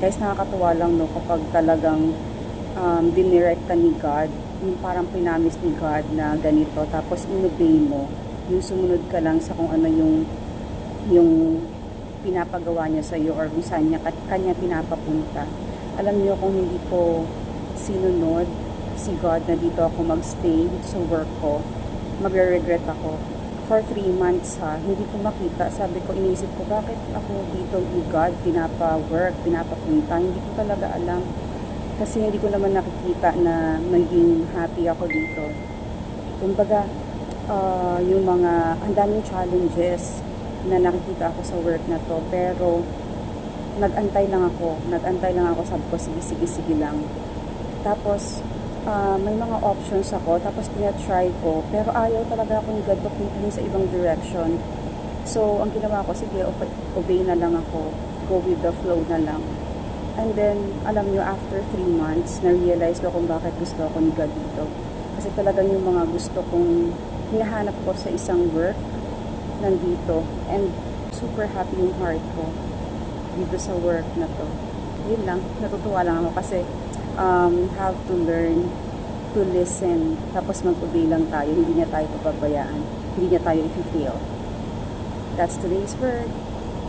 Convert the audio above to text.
Guys, nakakatuwa lang no kapag talagang dinirekta ni God, yung parang pinamis ni God na ganito, tapos inobey mo, yung sumunod ka lang sa kung ano yung pinapagawa niya sa iyo or kung saan kanya pinapapunta. Alam niyo, kung hindi ko sinunod si God na dito ako magstay sa work ko, magre-regret ako. For 3 months hindi ko makita. Sabi ko, iniisip ko, bakit ako dito ni God pinapa-work, pinapapunta? Hindi ko talaga alam. Kasi hindi ko naman nakikita na maging happy ako dito. Kumbaga, yung mga, ang daming challenges na nakikita ako sa work na to. Pero, nag-antay lang ako, sabi ko, sige lang. Tapos, may mga options ako, tapos tina-try ko, pero ayaw talaga ako ni God papuntahin sa ibang direction. So, ang ginawa ko, sige, obey na lang ako, go with the flow na lang. And then, alam nyo, after 3 months, na-realize ko kung bakit gusto ako ni God dito. Kasi talagang yung mga gusto kong hinahanap ko sa isang work, nandito. And super happy yung heart ko dito sa work na to. Yun lang, natutuwa lang ako kasi have to learn to listen, tapos mag-obey lang tayo, hindi niya tayo papabayaan, hindi niya tayo i-fail. That's today's word.